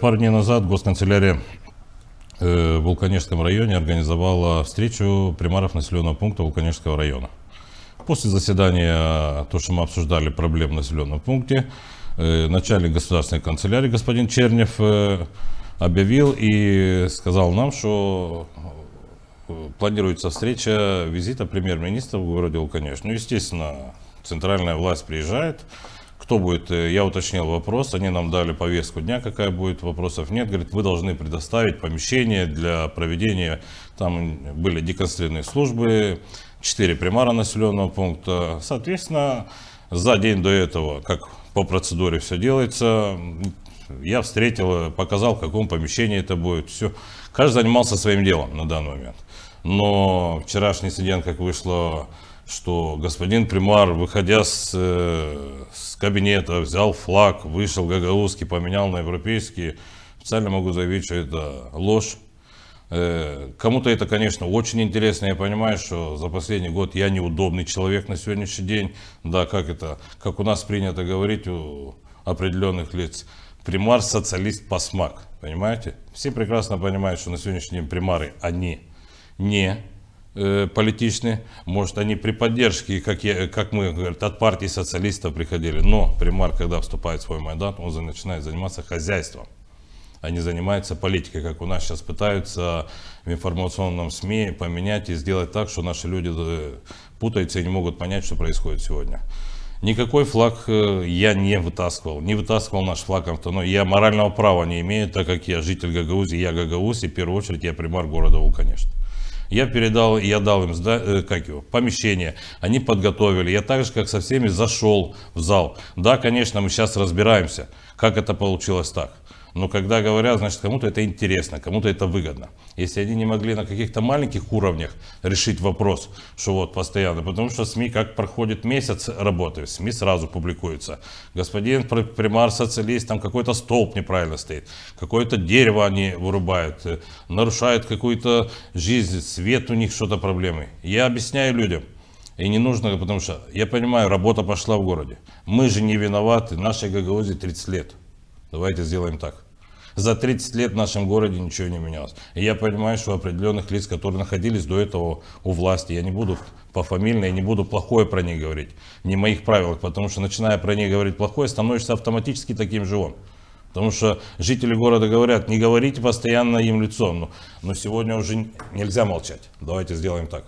Пару дней назад госканцелярия в Вулканежском районе организовала встречу примаров населенного пункта Вулканежского района. После заседания, то, что мы обсуждали проблемы в населенном пункте, начальник государственной канцелярии господин Чернев объявил и сказал нам, что планируется встреча визита премьер-министра в городе Вулканеж. Ну, естественно, центральная власть приезжает. Кто будет, я уточнил вопрос, они нам дали повестку дня, какая будет, вопросов нет. Говорит, вы должны предоставить помещение для проведения, там были деконструированные службы, 4 примара населенного пункта. Соответственно, за день до этого, как по процедуре все делается, я встретил, показал, в каком помещении это будет. Все. Каждый занимался своим делом на данный момент. Но вчерашний инцидент, как вышло, что господин примар, выходя с кабинета, взял флаг, вышел гагаузский, поменял на европейский. Официально могу заявить, что это ложь. Кому-то это, конечно, очень интересно. Я понимаю, что за последний год я неудобный человек на сегодняшний день. Да, как у нас принято говорить у определенных лиц. Примар, социалист, пасмак. Понимаете? Все прекрасно понимают, что на сегодняшний день примары, они не политичные, может, они при поддержке, как мы, говорят, от партии социалистов приходили, но примар, когда вступает в свой мандат, он начинает заниматься хозяйством, а не занимается политикой, как у нас сейчас пытаются в информационном СМИ поменять и сделать так, что наши люди путаются и не могут понять, что происходит сегодня. Никакой флаг я не вытаскивал наш флаг автономии. Я морального права не имею, так как я житель Гагаузии, я гагауз, и в первую очередь я примар города Вулканеж. Я дал им помещение, они подготовили. Я так же, как со всеми, зашел в зал. Да, конечно, мы сейчас разбираемся, как это получилось так. Но когда говорят, значит, кому-то это интересно, кому-то это выгодно. Если они не могли на каких-то маленьких уровнях решить вопрос, что вот постоянно, потому что СМИ, как проходит месяц работы, СМИ сразу публикуются. Господин примар социалист, там какой-то столб неправильно стоит, какое-то дерево они вырубают, нарушают какую-то жизнь, свет у них, что-то проблемы. Я объясняю людям. И не нужно, потому что, я понимаю, работа пошла в городе. Мы же не виноваты, нашей Гагаузии 30 лет. Давайте сделаем так. За 30 лет в нашем городе ничего не менялось. И я понимаю, что определенных лиц, которые находились до этого у власти, я не буду пофамильно, я не буду плохое про них говорить. Не в моих правилах, потому что начиная про них говорить плохое, становишься автоматически таким же он. Потому что жители города говорят, не говорите постоянно им лицом. Но сегодня уже нельзя молчать. Давайте сделаем так.